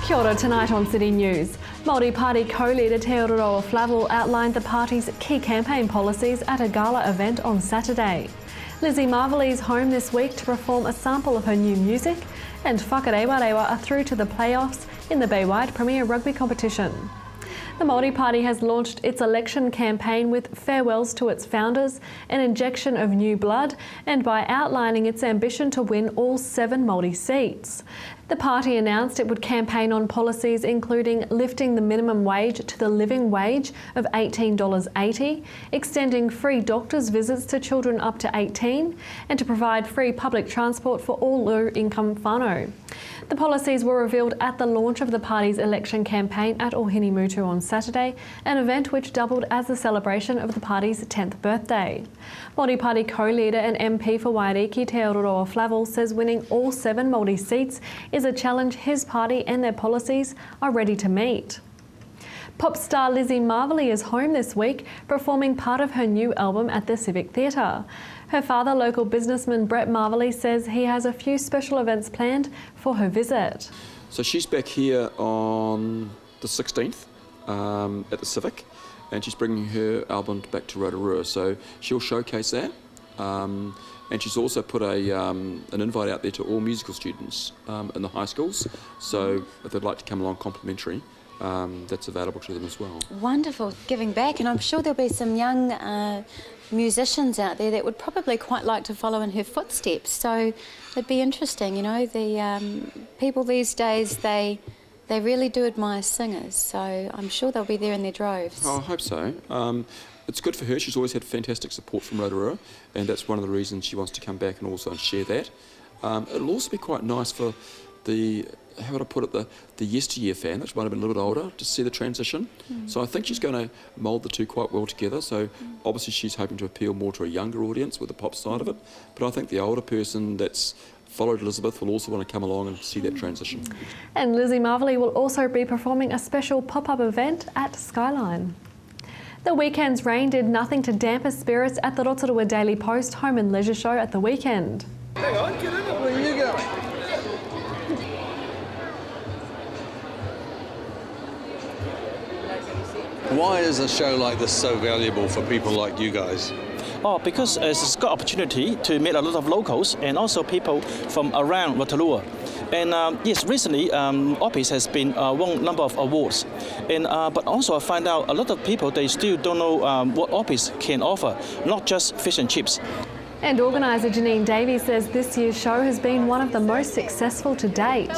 Kia ora, tonight on City News. Māori Party co-leader Te Rotorua Flavel outlined the party's key campaign policies at a gala event on Saturday. Lizzie Marvelly is home this week to perform a sample of her new music, and Whakarewa are through to the playoffs in the Bay-wide Premier Rugby competition. The Māori Party has launched its election campaign with farewells to its founders, an injection of new blood, and by outlining its ambition to win all 7 Māori seats. The party announced it would campaign on policies including lifting the minimum wage to the living wage of $18.80, extending free doctors' visits to children up to 18, and to provide free public transport for all low-income whānau. The policies were revealed at the launch of the party's election campaign at Ohinimutu on Saturday, an event which doubled as a celebration of the party's 10th birthday. Māori Party co-leader and MP for Waiariki Te Rotorua Flavel says winning all 7 Māori seats is a challenge his party and their policies are ready to meet. Pop star Lizzie Marvelly is home this week, performing part of her new album at the Civic Theatre. Her father, local businessman Brett Marvelly, says he has a few special events planned for her visit. So she's back here on the 16th at the Civic, and she's bringing her album back to Rotorua, so she'll showcase that. And she's also put an invite out there to all musical students in the high schools, so if they'd like to come along complimentary, that's available to them as well. Wonderful, giving back, and I'm sure there'll be some young musicians out there that would probably quite like to follow in her footsteps, so it'd be interesting, you know, the people these days, they really do admire singers, so I'm sure they'll be there in their droves. Oh, I hope so. It's good for her. She's always had fantastic support from Rotorua, and that's one of the reasons she wants to come back and also share that. It'll also be quite nice for the, how would I put it, the yesteryear fan, which might have been a little bit older, to see the transition. So I think she's going to mould the two quite well together. So obviously she's hoping to appeal more to a younger audience with the pop side of it, but I think the older person that's followed Elizabeth will also want to come along and see that transition. And Lizzie Marvelly will also be performing a special pop-up event at Skyline. The weekend's rain did nothing to dampen spirits at the Rotorua Daily Post Home and Leisure Show at the weekend. Hang on, get in it. Where are you going? Why is a show like this so valuable for people like you guys? Oh, because it's a good opportunity to meet a lot of locals and also people from around Rotorua. And yes, recently Opis has been won a number of awards. And but also I find out a lot of people, they still don't know what Opis can offer, not just fish and chips. And organiser Janine Davies says this year's show has been one of the most successful to date.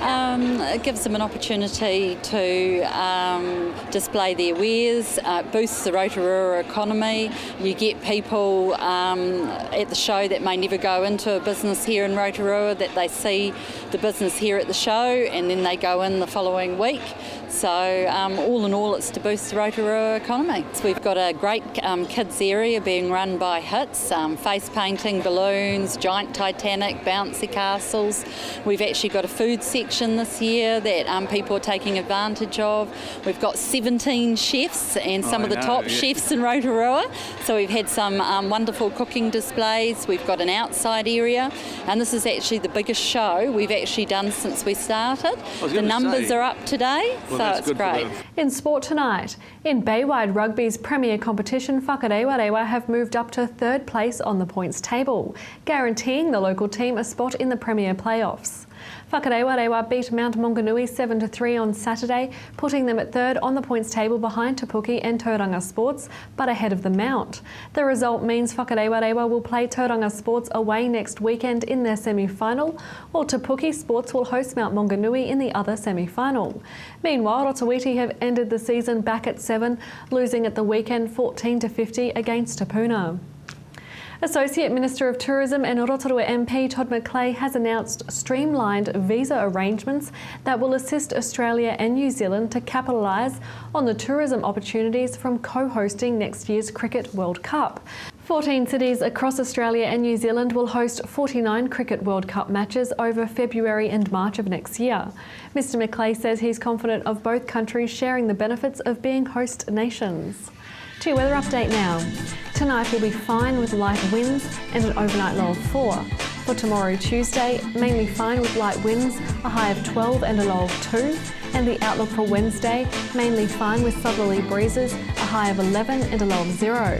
It gives them an opportunity to display their wares, boosts the Rotorua economy. You get people at the show that may never go into a business here in Rotorua, that they see the business here at the show and then they go in the following week. So all in all, it's to boost the Rotorua economy. So we've got a great kids area being run by HITS, face painting, balloons, giant Titanic, bouncy castles. We've actually got a food section this year that people are taking advantage of. We've got 17 chefs and some of the top chefs in Rotorua. So we've had some wonderful cooking displays. We've got an outside area, and this is actually the biggest show we've actually done since we started. The numbers are up today. So it's great. In sport tonight, in Bay-wide Rugby's premier competition, Whakarewa have moved up to 3rd place on the points table, guaranteeing the local team a spot in the Premier playoffs. Whakarewa beat Mount Maunganui 7-3 on Saturday, putting them at 3rd on the points table behind Te Puke and Tauranga Sports, but ahead of the Mount. The result means Whakarewa will play Tauranga Sports away next weekend in their semi-final, while Te Puke Sports will host Mount Maunganui in the other semi-final. Meanwhile, Rotowiti have ended the season back at 7, losing at the weekend 14-50 against Tapuna. Associate Minister of Tourism and Rotorua MP Todd McClay has announced streamlined visa arrangements that will assist Australia and New Zealand to capitalise on the tourism opportunities from co-hosting next year's Cricket World Cup. 14 cities across Australia and New Zealand will host 49 Cricket World Cup matches over February and March of next year. Mr McClay says he's confident of both countries sharing the benefits of being host nations. To your weather update now. Tonight will be fine with light winds and an overnight low of 4. For tomorrow, Tuesday, mainly fine with light winds, a high of 12 and a low of 2. And the outlook for Wednesday, mainly fine with southerly breezes, a high of 11 and a low of 0.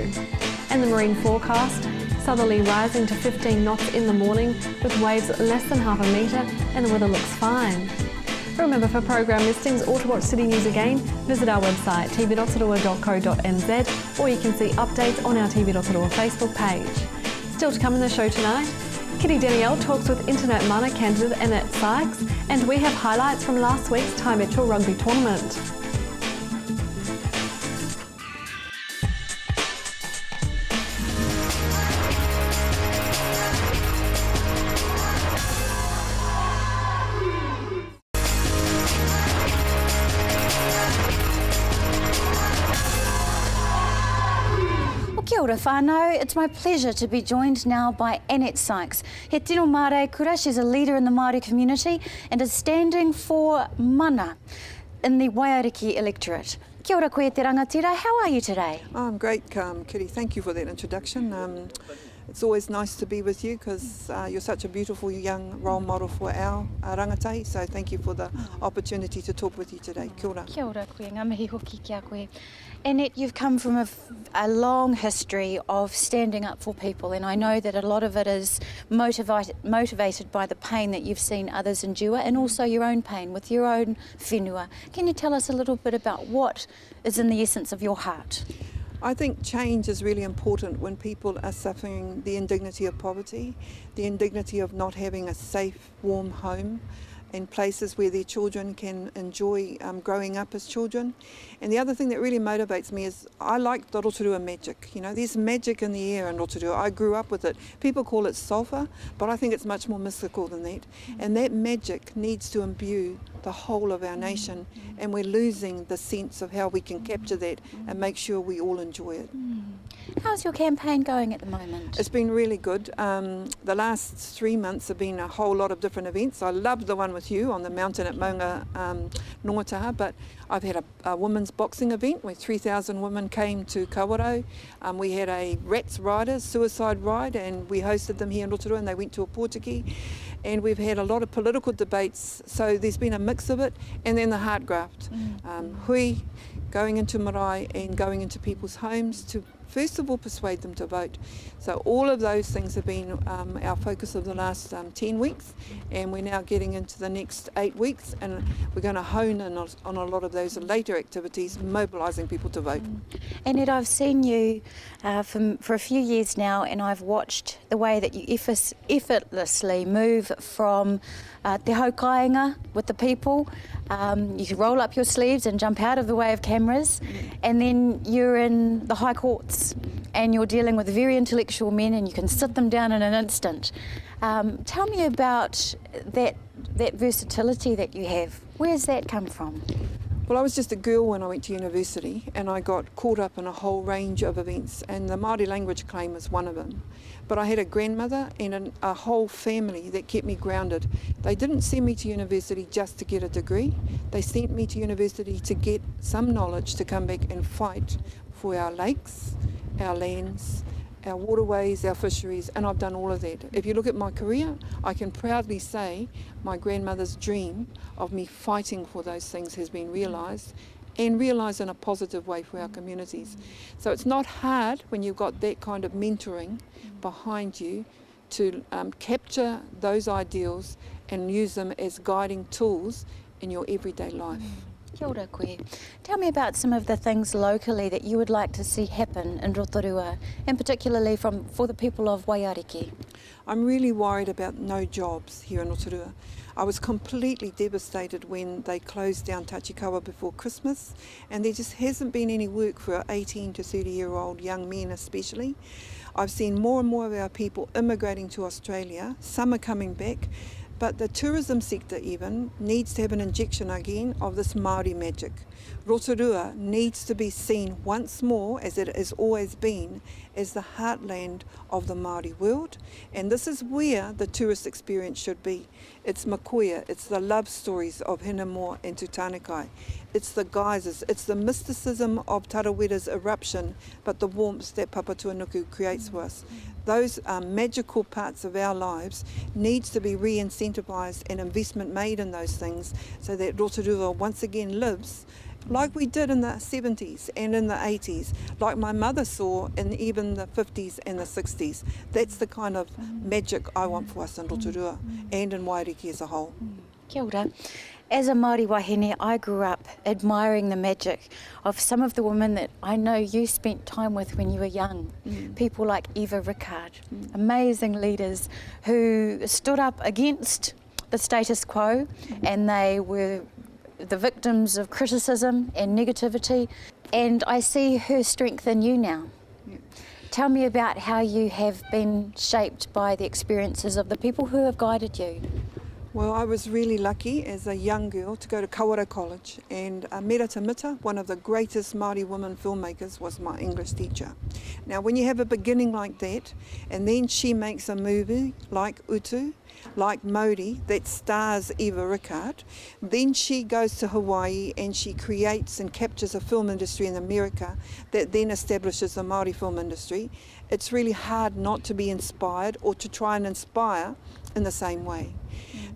And the marine forecast, southerly rising to 15 knots in the morning with waves less than half a metre, and the weather looks fine. Remember, for program listings or to watch City News again, visit our website tv.rotorua.co.nz, or you can see updates on our TV Rotorua Facebook page. Still to come in the show tonight, Kitty Danielle talks with Internet Mana candidate Annette Sykes, and we have highlights from last week's Ty Mitchell Rugby Tournament. Kia ora whānau, it's my pleasure to be joined now by Annette Sykes. He tino Māori kura, she's a leader in the Māori community and is standing for mana in the Waiariki electorate. Kia ora koe te rangatira, how are you today? Oh, I'm great, Kitty. Thank you for that introduction. It's always nice to be with you because you're such a beautiful young role model for our rangatei, so thank you for the opportunity to talk with you today. Kia ora. Kia ora koe, ngā mihi hoki kia koe. Annette, you've come from a long history of standing up for people, and I know that a lot of it is motivated by the pain that you've seen others endure, and also your own pain with your own whenua. Can you tell us a little bit about what is in the essence of your heart? I think change is really important when people are suffering the indignity of poverty, the indignity of not having a safe, warm home, and places where their children can enjoy growing up as children. And the other thing that really motivates me is I like the Rotorua magic. You know, there's magic in the air in Rotorua. I grew up with it. People call it sulphur, but I think it's much more mystical than that. And that magic needs to imbue the whole of our nation, and we're losing the sense of how we can capture that and make sure we all enjoy it. How's your campaign going at the moment? It's been really good. The last 3 months have been a whole lot of different events. I loved the one with you on the mountain at Maunga Nongataha, but I've had a women's boxing event where 3,000 women came to Kawarau. We had a rats riders, suicide ride, and we hosted them here in Rotorua, and they went to a Pōtiki. And we've had a lot of political debates, so there's been a mix of it, and then the heart graft. Hui, going into marae and going into people's homes to first of all persuade them to vote. So all of those things have been our focus of the last 10 weeks, and we're now getting into the next 8 weeks, and we're going to hone in on a lot of those later activities, mobilising people to vote. Annette, I've seen you for a few years now, and I've watched the way that you effortlessly move from te haukainga with the people. You roll up your sleeves and jump out of the way of cameras, and then you're in the high courts and you're dealing with very intellectual men, and you can sit them down in an instant. Tell me about that versatility that you have. Where does that come from? Well, I was just a girl when I went to university, and I got caught up in a whole range of events, and the Māori language claim was one of them. But I had a grandmother and a whole family that kept me grounded. They didn't send me to university just to get a degree. They sent me to university to get some knowledge to come back and fight for our lakes, our lands, our waterways, our fisheries, and I've done all of that. If you look at my career, I can proudly say my grandmother's dream of me fighting for those things has been realised, and realised in a positive way for our communities. So it's not hard when you've got that kind of mentoring behind you to capture those ideals and use them as guiding tools in your everyday life. Kia ora koe. Tell me about some of the things locally that you would like to see happen in Rotorua, and particularly for the people of Waiariki. I'm really worried about no jobs here in Rotorua. I was completely devastated when they closed down Tachikawa before Christmas, and there just hasn't been any work for 18 to 30-year-old young men especially. I've seen more and more of our people immigrating to Australia. Some are coming back. But the tourism sector even needs to have an injection again of this Māori magic. Rotorua needs to be seen once more, as it has always been, as the heartland of the Māori world. And this is where the tourist experience should be. It's Makoia, it's the love stories of Hinamore and Tutanekai. It's the geysers, it's the mysticism of Tarawera's eruption, but the warmth that Papatuanuku creates for us. Those magical parts of our lives needs to be re-incentivised and investment made in those things so that Rotorua once again lives like we did in the 70s and in the 80s, like my mother saw in even the 50s and the 60s. That's the kind of magic I want for us in Rotorua and in Waiariki as a whole. Kia ora. As a Māori wahine, I grew up admiring the magic of some of the women that I know you spent time with when you were young. People like Eva Rickard, amazing leaders who stood up against the status quo, and they were the victims of criticism and negativity. And I see her strength in you now. Tell me about how you have been shaped by the experiences of the people who have guided you. Well, I was really lucky as a young girl to go to Kawara College, and Mera Tamita, one of the greatest Māori women filmmakers, was my English teacher. Now, when you have a beginning like that, and then she makes a movie like Utu, like Mauri, that stars Eva Rickard, then she goes to Hawaii and she creates and captures a film industry in America that then establishes the Māori film industry. It's really hard not to be inspired or to try and inspire in the same way.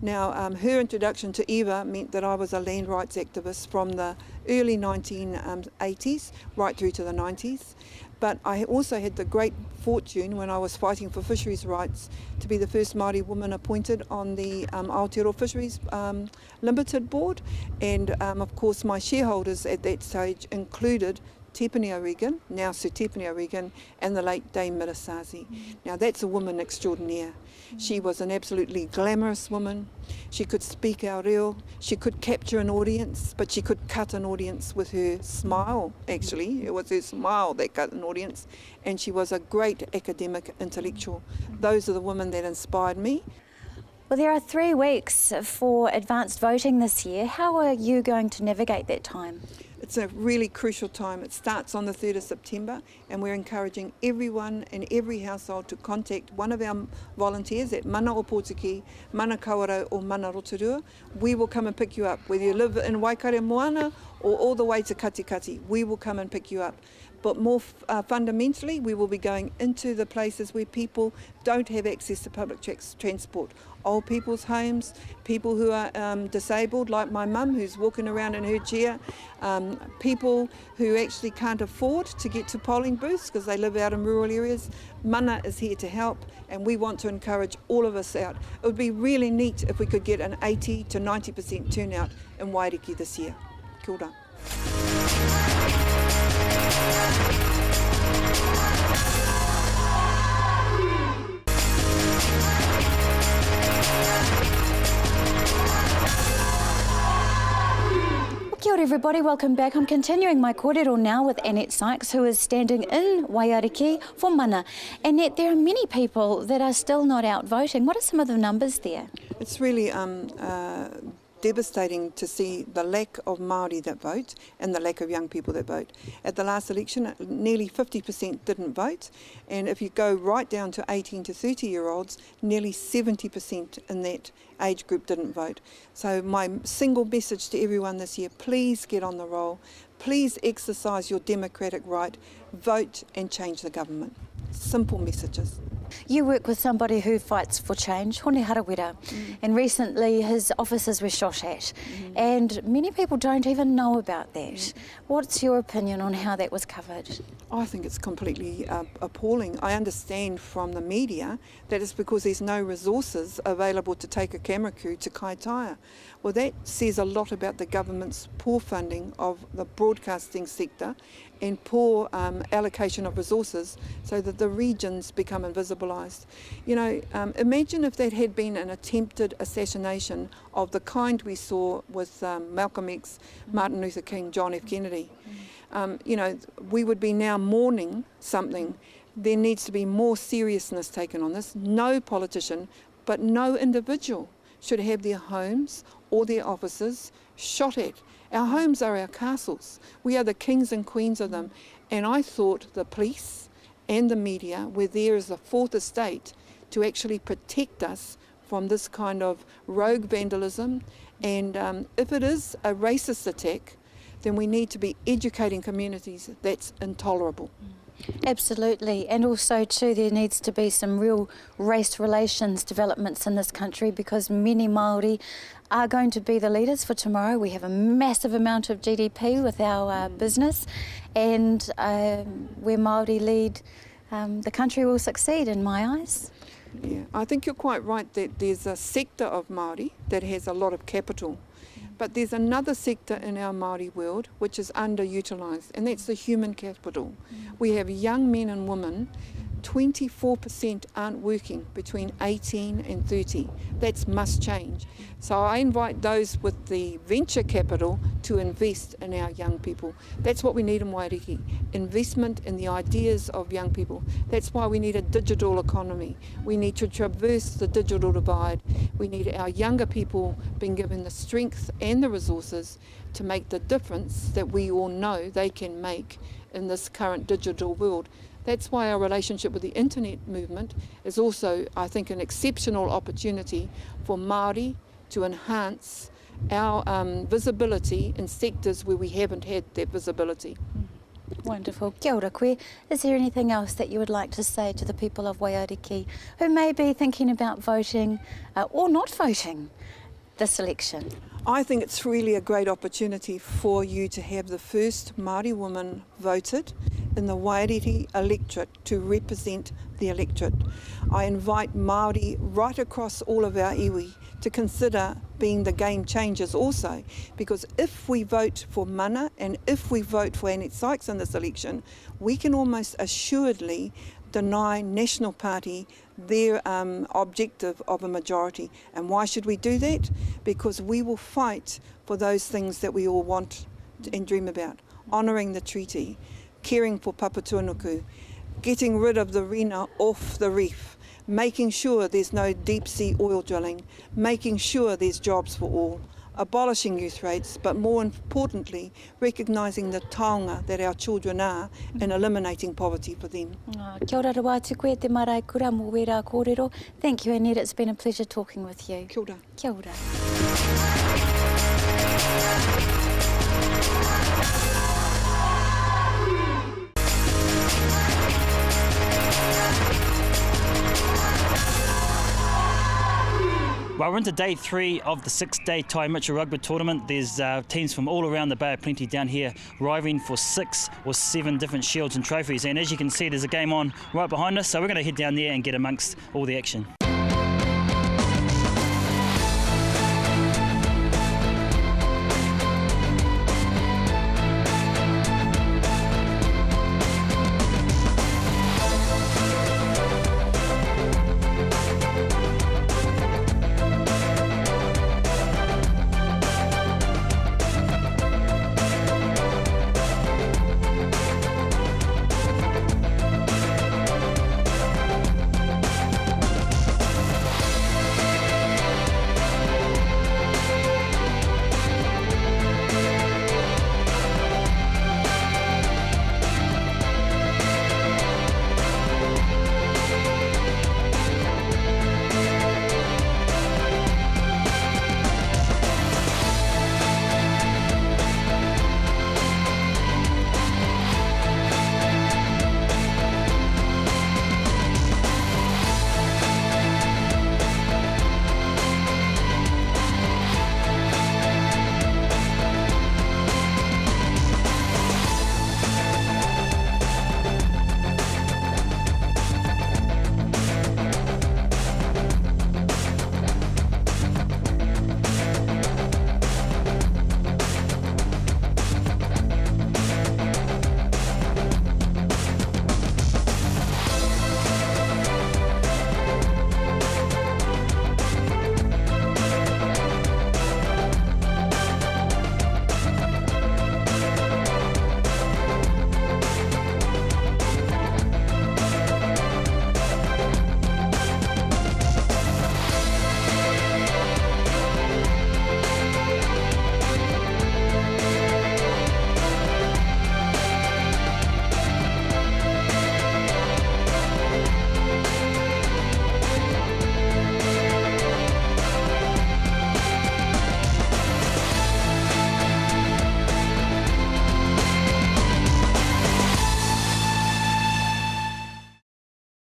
Now, her introduction to Eva meant that I was a land rights activist from the early 1980s right through to the 90s. But I also had the great fortune when I was fighting for fisheries rights to be the first Māori woman appointed on the Aotearoa Fisheries Limited Board. And of course my shareholders at that stage included Tepani O'Regan, now Sir Tepani O'Regan, and the late Dame Mirasazi. Now that's a woman extraordinaire. She was an absolutely glamorous woman. She could speak our reo, she could capture an audience, but she could cut an audience with her smile, actually. It was her smile that cut an audience. And she was a great academic intellectual. Those are the women that inspired me. Well, there are 3 weeks for advanced voting this year. How are you going to navigate that time? It's a really crucial time. It starts on the 3rd of September, and we're encouraging everyone in every household to contact one of our volunteers at Mana o Pōtiki, Mana Kawarau or Mana Rotorua. We will come and pick you up. Whether you live in Waikare Moana or all the way to Katikati, we will come and pick you up. But more fundamentally, we will be going into the places where people don't have access to public transport. Old people's homes, people who are disabled, like my mum who's walking around in her chair, people who actually can't afford to get to polling booths because they live out in rural areas. Mana is here to help, and we want to encourage all of us out. It would be really neat if we could get an 80 to 90% turnout in Waiariki this year. Kia ora. Kia ora everybody, welcome back. I'm continuing my kōrero now with Annette Sykes, who is standing in Waiariki for Mana. Annette, there are many people that are still not out voting. What are some of the numbers there? It's really devastating to see the lack of Māori that vote and the lack of young people that vote. At the last election, nearly 50% didn't vote, and if you go right down to 18 to 30-year-olds, nearly 70% in that age group didn't vote. So my single message to everyone this year, please get on the roll, please exercise your democratic right, vote and change the government. Simple messages. You work with somebody who fights for change, Hone Harawira, and recently his officers were shot at, and many people don't even know about that. What's your opinion on how that was covered? I think it's completely appalling. I understand from the media that it's because there's no resources available to take a camera crew to Kaitaia. Well, that says a lot about the government's poor funding of the broadcasting sector and poor allocation of resources so that the regions become invisibilised. You know, imagine if that had been an attempted assassination of the kind we saw with Malcolm X, Martin Luther King, John F. Kennedy. You know, we would be now mourning something. There needs to be more seriousness taken on this. No politician, but no individual should have their homes or their offices shot at. Our homes are our castles. We are the kings and queens of them. And I thought the police and the media were there as a fourth estate to actually protect us from this kind of rogue vandalism. And if it is a racist attack, then we need to be educating communities that's intolerable. Absolutely, and also too there needs to be some real race relations developments in this country, because many Māori are going to be the leaders for tomorrow. We have a massive amount of GDP with our business, and where Māori lead, the country will succeed in my eyes. Yeah, I think you're quite right that there's a sector of Māori that has a lot of capital. But there's another sector in our Māori world which is underutilised, and that's the human capital. We have young men and women, 24% aren't working between 18 and 30. That must change. So I invite those with the venture capital to invest in our young people. That's what we need in Waiariki, investment in the ideas of young people. That's why we need a digital economy. We need to traverse the digital divide. We need our younger people being given the strength and the resources to make the difference that we all know they can make in this current digital world. That's why our relationship with the internet movement is also, I think, an exceptional opportunity for Māori to enhance our visibility in sectors where we haven't had that visibility. Wonderful. Kia ora koe. Is there anything else that you would like to say to the people of Waiariki who may be thinking about voting or not voting this election? I think it's really a great opportunity for you to have the first Māori woman voted in the Waiariki electorate to represent the electorate. I invite Māori right across all of our iwi to consider being the game changers also, because if we vote for Mana and if we vote for Annette Sykes in this election, we can almost assuredly deny National Party their objective of a majority. And why should we do that? Because we will fight for those things that we all want and dream about. Honouring the treaty, caring for Papatūānuku, getting rid of the rina off the reef, making sure there's no deep sea oil drilling, making sure there's jobs for all, abolishing youth rates, but more importantly, recognising the taonga that our children are and eliminating poverty for them. Kia ora rawa atu koe te marae kura mo wera kōrero. Thank you, Annette. It's been a pleasure talking with you. Kia ora. Kia ora. Well, we're into day 3 of the 6-day Tai Mitchell Rugby Tournament. There's teams from all around the Bay of Plenty down here rivaling for 6 or 7 different shields and trophies. And as you can see, there's a game on right behind us, so we're going to head down there and get amongst all the action.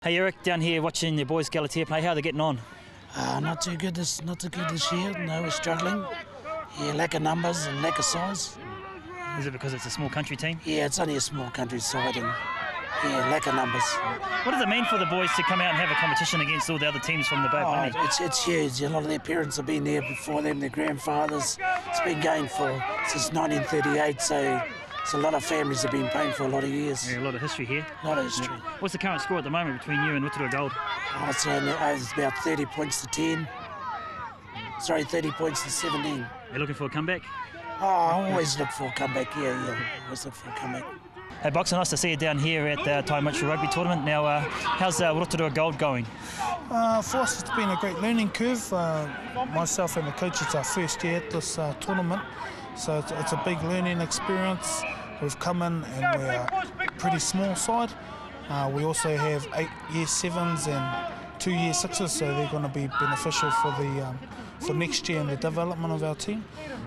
Hey Eric, down here watching your boys Galatea play. How are they getting on? Not too good this year. No, we're struggling. Yeah, lack of numbers and lack of size. Is it because it's a small country team? Yeah, it's only a small country side and yeah, lack of numbers. What does it mean for the boys to come out and have a competition against all the other teams from the Bay of Plenty? It's huge. A lot of their parents have been there before them, their grandfathers. It's been going since 1938, so it's a lot of families have been playing for a lot of years. Yeah, a lot of history here. A lot of history. Yeah. What's the current score at the moment between you and Rotorua Gold? It's about 30 points to 10. Sorry, 30 points to 17. You're looking for a comeback? I always look for a comeback, yeah. Always look for a comeback. Hey Boxer, nice to see you down here at the Tai Mitchell Rugby Tournament. Now, how's Rotorua Gold going? For us, it's been a great learning curve. Myself and the coach, it's our first year at this tournament, so it's a big learning experience. We've come in and we're a pretty small side. We also have 8 year 7s and 2 year 6s, so they're going to be beneficial for next year in the development of our team.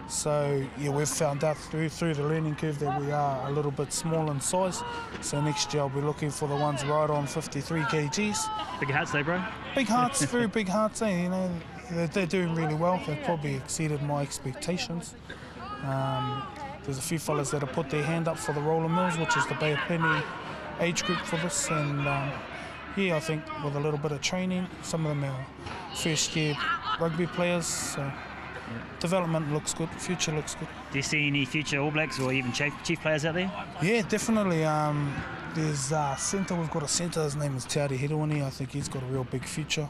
So yeah, we've found out through the learning curve that we are a little bit small in size. So next year I'll be looking for the ones right on 53 kgs. Big hearts though, bro. Big hearts, very big hearts. You know, they're doing really well. They've probably exceeded my expectations. There's a few fellas that have put their hand up for the Roller Mills, which is the Bay of Plenty age group for this, and yeah, I think with a little bit of training, some of them are first year rugby players, so development looks good, future looks good. Do you see any future All Blacks or even chief players out there? Yeah, definitely. There's a centre, we've got a centre, his name is Te Ari Hirowini. I think he's got a real big future.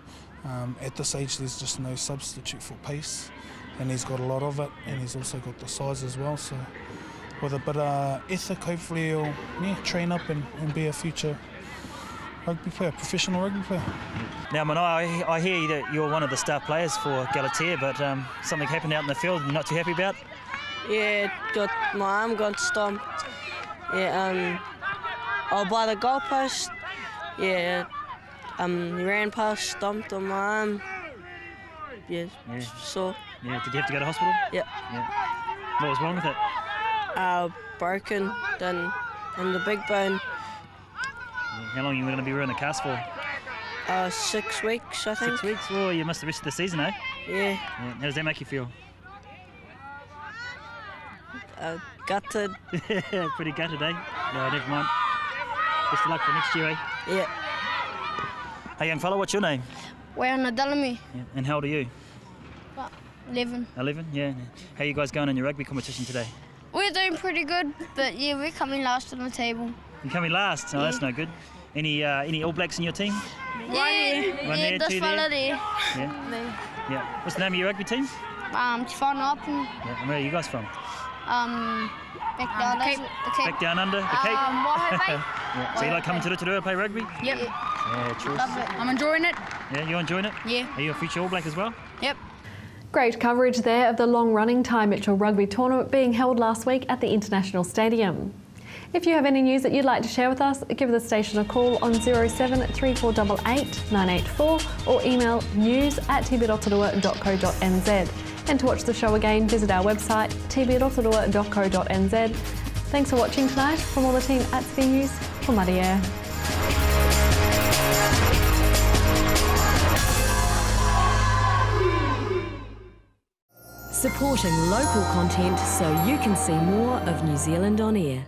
At this age there's just no substitute for pace, and he's got a lot of it, and he's also got the size as well, so with a bit of ethic, hopefully he'll train up and be a future rugby player, professional rugby player. Now, Manaia, I hear that you're one of the star players for Galatea, but something happened out in the field you're not too happy about? Yeah, my arm got stomped. Yeah, by the goalpost. Yeah, ran past, stomped on my arm. Yeah, sore. Yeah, did you have to go to hospital? Yeah. What was wrong with it? Broken, then in the big bone. How long are you going to be wearing the cast for? 6 weeks, I think. 6 weeks? Well, you must have rested the season, eh? Yeah. How does that make you feel? Gutted. Pretty gutted, eh? No, never mind. Best of luck for next year, eh? Yeah. Hey, young fella, what's your name? We're Dalami. Yeah. And how old are you? 11. 11? Yeah. How are you guys going in your rugby competition today? We're doing pretty good, but yeah, we're coming last on the table. You're coming last? Oh, yeah. That's no good. Any All Blacks in your team? One there, two fella there. Yeah. Yeah. What's the name of your rugby team? Tifano Up. Yeah. And where are you guys from? Back down under, the Cape. Yeah. So you like coming to Rotorua to play rugby? Yep. Yeah, true. Love it. I'm enjoying it. Yeah, you enjoying it? Yeah. Are you a future All Black as well? Yep. Great coverage there of the long-running Tai Mitchell Rugby Tournament being held last week at the International Stadium. If you have any news that you'd like to share with us, give the station a call on 07 3488 984 or email news@tbrotorua.co.nz. And to watch the show again, visit our website tbrotorua.co.nz. Thanks for watching tonight. From all the team at SB News, for Muddy Air. Supporting local content so you can see more of New Zealand on air.